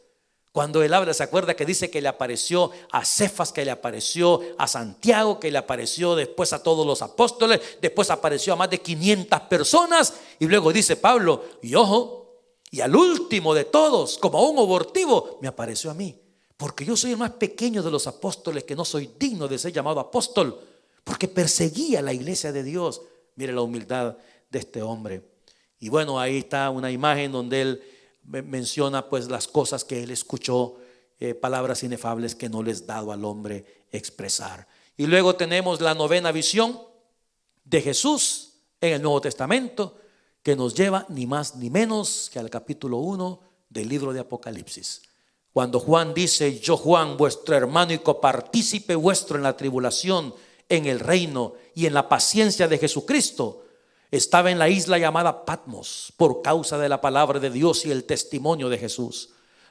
Cuando él habla, se acuerda que dice que le apareció a Cefas, que le apareció a Santiago, que le apareció después a todos los apóstoles, después apareció a más de 500 personas, y luego dice Pablo: y ojo, y al último de todos, como un abortivo, me apareció a mí, porque yo soy el más pequeño de los apóstoles, que no soy digno de ser llamado apóstol, porque perseguía la iglesia de Dios. Mire la humildad de este hombre. Y bueno, ahí está una imagen donde él menciona pues las cosas que él escuchó, palabras inefables que no les he dado al hombre expresar. Y luego tenemos la novena visión de Jesús en el Nuevo Testamento, que nos lleva ni más ni menos que al capítulo 1 del libro de Apocalipsis, cuando Juan dice: yo, Juan, vuestro hermano y copartícipe vuestro en la tribulación, en el reino y en la paciencia de Jesucristo, estaba en la isla llamada Patmos por causa de la palabra de Dios y el testimonio de Jesús.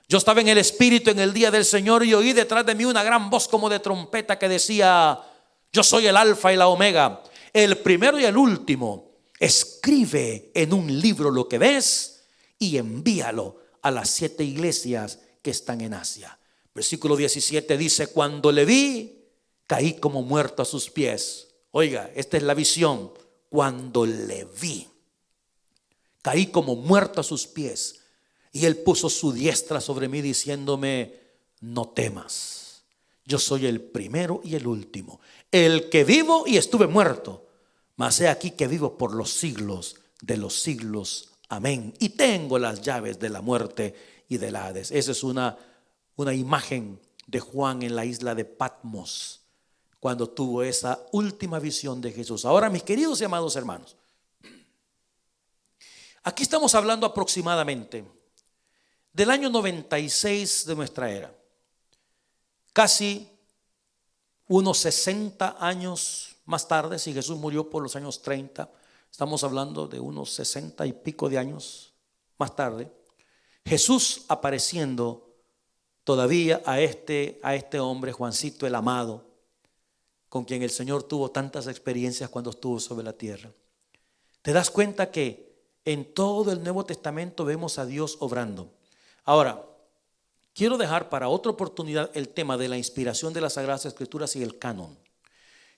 Yo estaba en el Espíritu en el día del Señor, y oí detrás de mí una gran voz como de trompeta que decía: yo soy el Alfa y la Omega, el primero y el último. Escribe en un libro lo que ves y envíalo a las 7 iglesias que están en Asia. Versículo 17 dice: cuando le vi, caí como muerto a sus pies. Oiga, esta es la visión. Cuando le vi, caí como muerto a sus pies, y él puso su diestra sobre mí diciéndome: no temas, yo soy el primero y el último, el que vivo y estuve muerto, mas he aquí que vivo por los siglos de los siglos. Amén. Y tengo las llaves de la muerte y del Hades. Esa es una imagen de Juan en la isla de Patmos, cuando tuvo esa última visión de Jesús. Ahora, mis queridos y amados hermanos, aquí estamos hablando aproximadamente del año 96 de nuestra era, casi unos 60 años más tarde. Si Jesús murió por los años 30, estamos hablando de unos 60 y pico de años más tarde, Jesús apareciendo todavía a este hombre, Juancito el amado, con quien el Señor tuvo tantas experiencias cuando estuvo sobre la tierra. Te das cuenta que En todo el Nuevo Testamento vemos a Dios obrando. Ahora, quiero dejar para otra oportunidad el tema de la inspiración de las Sagradas Escrituras y el canon.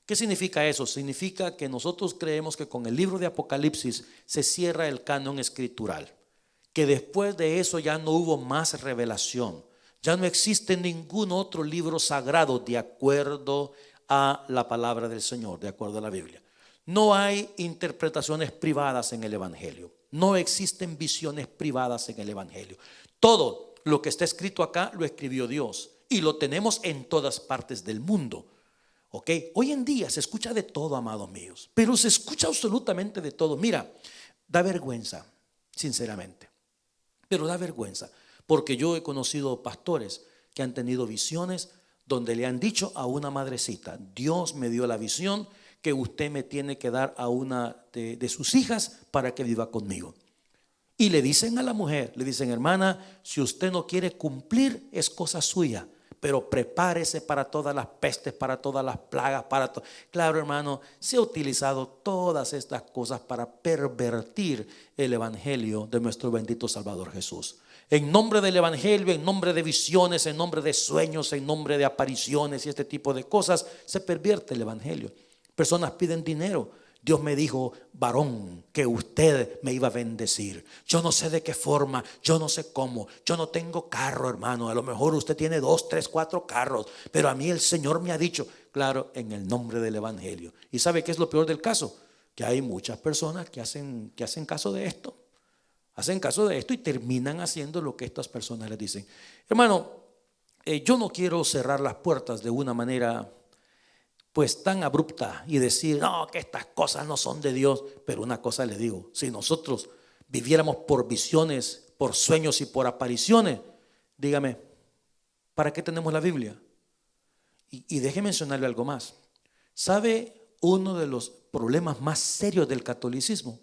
¿Qué significa eso? Significa que nosotros creemos que con el libro de Apocalipsis se cierra el canon escritural, que después de eso ya no hubo más revelación, ya no existe ningún otro libro sagrado de acuerdo a la palabra del Señor, de acuerdo a la Biblia. No hay interpretaciones privadas en el Evangelio, no existen visiones privadas en el Evangelio. Todo lo que está escrito acá lo escribió Dios y lo tenemos en todas partes del mundo. ¿Ok? Hoy en día se escucha de todo, amados míos, pero se escucha absolutamente de todo. Mira, da vergüenza, sinceramente, pero da vergüenza, porque yo he conocido pastores que han tenido visiones donde le han dicho a una madrecita: Dios me dio la visión que usted me tiene que dar a una de sus hijas para que viva conmigo. Y le dicen a la mujer, le dicen: hermana, si usted no quiere cumplir, es cosa suya, pero prepárese para todas las pestes, para todas las plagas, Claro, hermano, se ha utilizado todas estas cosas para pervertir el evangelio de nuestro bendito Salvador Jesús. En nombre del evangelio, en nombre de visiones, en nombre de sueños, en nombre de apariciones y este tipo de cosas, se pervierte el evangelio. Personas piden dinero. Dios me dijo: varón, que usted me iba a bendecir. Yo no sé de qué forma, yo no sé cómo. Yo no tengo carro, hermano. A lo mejor usted tiene 2, 3, 4 carros, pero a mí el Señor me ha dicho. Claro, en el nombre del evangelio. ¿Y sabe qué es lo peor del caso? Que hay muchas personas que hacen caso de esto. Hacen caso de esto y terminan haciendo lo que estas personas les dicen. Hermano, yo no quiero cerrar las puertas de una manera pues tan abrupta y decir: no, que estas cosas no son de Dios. Pero una cosa les digo: si nosotros viviéramos por visiones, por sueños y por apariciones, dígame, ¿para qué tenemos la Biblia? Y déjeme mencionarle algo más. ¿Sabe? Uno de los problemas más serios del catolicismo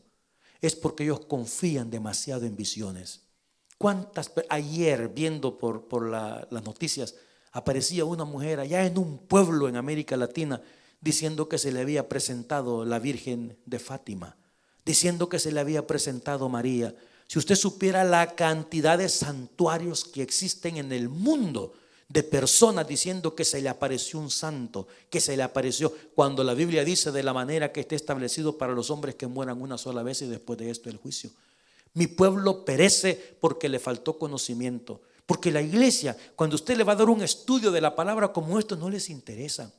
es porque ellos confían demasiado en visiones. Ayer viendo por las noticias, aparecía una mujer allá en un pueblo en América Latina diciendo que se le había presentado la Virgen de Fátima, diciendo que se le había presentado María. Si usted supiera la cantidad de santuarios que existen en el mundo, de personas diciendo que se le apareció un santo, que se le apareció, cuando la Biblia dice de la manera que está establecido para los hombres que mueran una sola vez y después de esto el juicio. Mi pueblo perece porque le faltó conocimiento. Porque la iglesia, cuando usted le va a dar un estudio de la palabra como esto, no les interesa,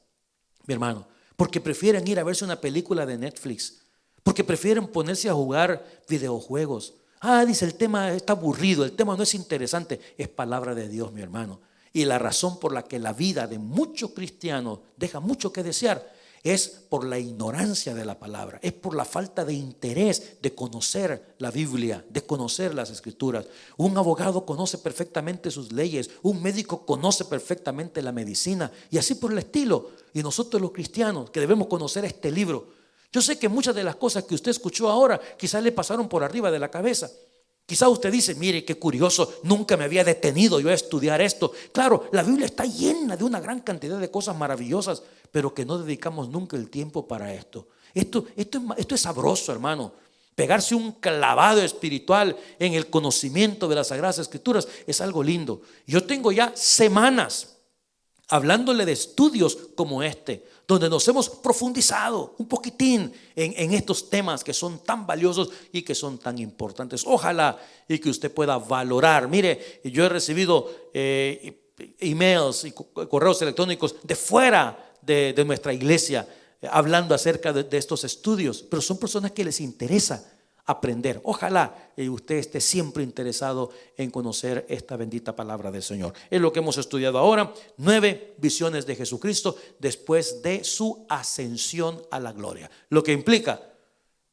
mi hermano, porque prefieren ir a verse una película de Netflix, porque prefieren ponerse a jugar videojuegos. Dice, el tema está aburrido, el tema no es interesante. Es palabra de Dios, mi hermano. Y la razón por la que la vida de muchos cristianos deja mucho que desear es por la ignorancia de la palabra, es por la falta de interés de conocer la Biblia, de conocer las Escrituras. Un abogado conoce perfectamente sus leyes, un médico conoce perfectamente la medicina y así por el estilo. Y nosotros los cristianos que debemos conocer este libro. Yo sé que muchas de las cosas que usted escuchó ahora quizás le pasaron por arriba de la cabeza. Quizá usted dice: mire, qué curioso, nunca me había detenido yo a estudiar esto. Claro, la Biblia está llena de una gran cantidad de cosas maravillosas, pero que no dedicamos nunca el tiempo para esto. Esto es sabroso, hermano. Pegarse un clavado espiritual en el conocimiento de las Sagradas Escrituras es algo lindo. Yo tengo ya semanas hablándole de estudios como este, donde nos hemos profundizado un poquitín en estos temas que son tan valiosos y que son tan importantes. Ojalá y que usted pueda valorar. Mire, yo he recibido emails y correos electrónicos de fuera de nuestra iglesia hablando acerca de estos estudios, pero son personas que les interesa aprender. Ojalá usted esté siempre interesado en conocer esta bendita palabra del Señor. Es lo que hemos estudiado ahora: 9 visiones de Jesucristo después de su ascensión a la gloria. Lo que implica,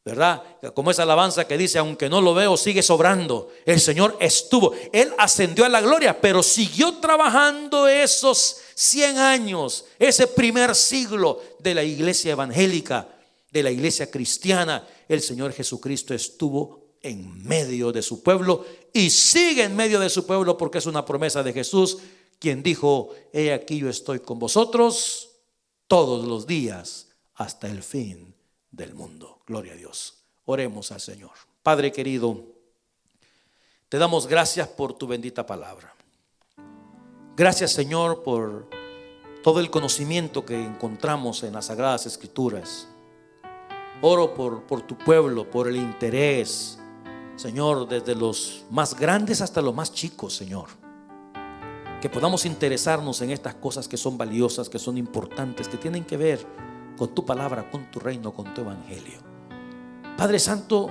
¿verdad? Como esa alabanza que dice: aunque no lo veo, sigue sobrando. El Señor estuvo, Él ascendió a la gloria, pero siguió trabajando esos 100 años, ese primer siglo de la iglesia evangélica, de la iglesia cristiana. El Señor Jesucristo estuvo en medio de su pueblo y sigue en medio de su pueblo, porque es una promesa de Jesús, quien dijo: he aquí yo estoy con vosotros todos los días hasta el fin del mundo. Gloria a Dios. Oremos al Señor. Padre querido, te damos gracias por tu bendita palabra. Gracias, Señor, por todo el conocimiento que encontramos en las Sagradas Escrituras. Oro por tu pueblo, por el interés, Señor, desde los más grandes hasta los más chicos, Señor. Que podamos interesarnos en estas cosas que son valiosas, que son importantes, que tienen que ver con tu palabra, con tu reino, con tu evangelio. Padre Santo,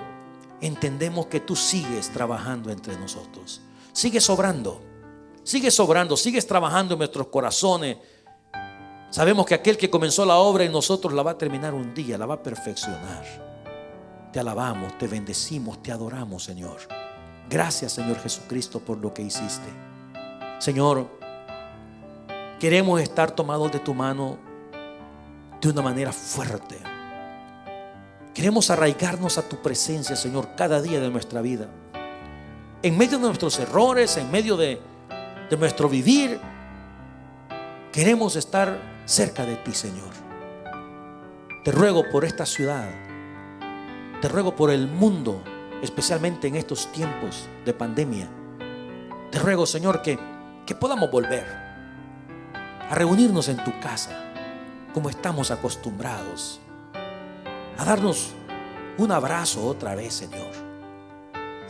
entendemos que tú sigues trabajando entre nosotros. Sigues sobrando, sigues trabajando en nuestros corazones. Sabemos que aquel que comenzó la obra en nosotros la va a terminar un día, la va a perfeccionar. Te alabamos, te bendecimos, te adoramos, Señor. Gracias, Señor Jesucristo, por lo que hiciste. Señor, queremos estar tomados de tu mano de una manera fuerte. Queremos arraigarnos a tu presencia, Señor, cada día de nuestra vida. En medio de nuestros errores, en medio de nuestro vivir, queremos estar cerca de ti, Señor. Te ruego por esta ciudad, te ruego por el mundo, especialmente en estos tiempos de pandemia. Te ruego, Señor, que podamos volver a reunirnos en tu casa como estamos acostumbrados, a darnos un abrazo otra vez, Señor,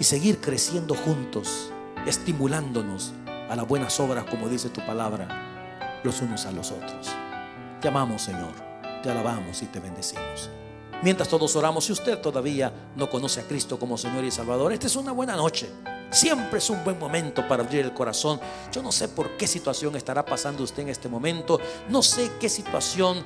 y seguir creciendo juntos, estimulándonos a las buenas obras, como dice tu palabra, los unos a los otros. Te amamos, Señor, te alabamos y te bendecimos. Mientras todos oramos, si usted todavía no conoce a Cristo como Señor y Salvador, esta es una buena noche. Siempre es un buen momento para abrir el corazón. Yo no sé por qué situación estará pasando usted en este momento. No sé qué situación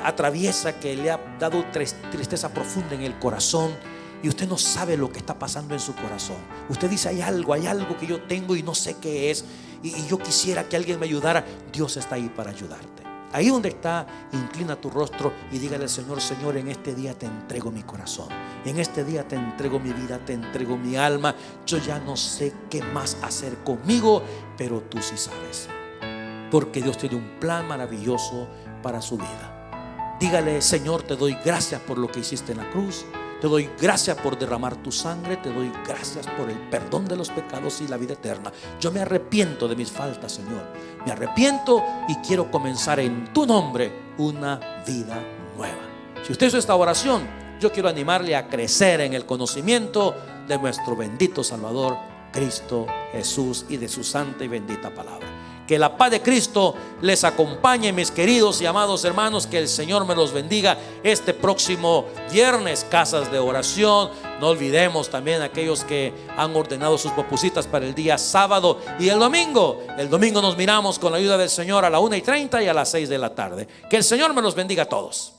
atraviesa que le ha dado tristeza profunda en el corazón. Y usted no sabe lo que está pasando en su corazón. Usted dice, hay algo que yo tengo y no sé qué es. Y yo quisiera que alguien me ayudara. Dios está ahí para ayudarte. Ahí donde está, inclina tu rostro y dígale al Señor: Señor, en este día te entrego mi corazón, en este día te entrego mi vida, te entrego mi alma. Yo ya no sé qué más hacer conmigo, pero tú sí sabes, porque Dios tiene un plan maravilloso para su vida. Dígale: Señor, te doy gracias por lo que hiciste en la cruz. Te doy gracias por derramar tu sangre. Te doy gracias por el perdón de los pecados y la vida eterna. Yo me arrepiento de mis faltas, Señor. Me arrepiento y quiero comenzar en tu nombre una vida nueva. Si usted hizo esta oración, yo quiero animarle a crecer en el conocimiento de nuestro bendito Salvador, Cristo Jesús, y de su santa y bendita palabra. Que la paz de Cristo les acompañe, mis queridos y amados hermanos. Que el Señor me los bendiga este próximo viernes, casas de oración. No olvidemos también aquellos que han ordenado sus popusitas para el día sábado y el domingo. El domingo nos miramos con la ayuda del Señor a la 1:30 y a las 6 de la tarde. Que el Señor me los bendiga a todos.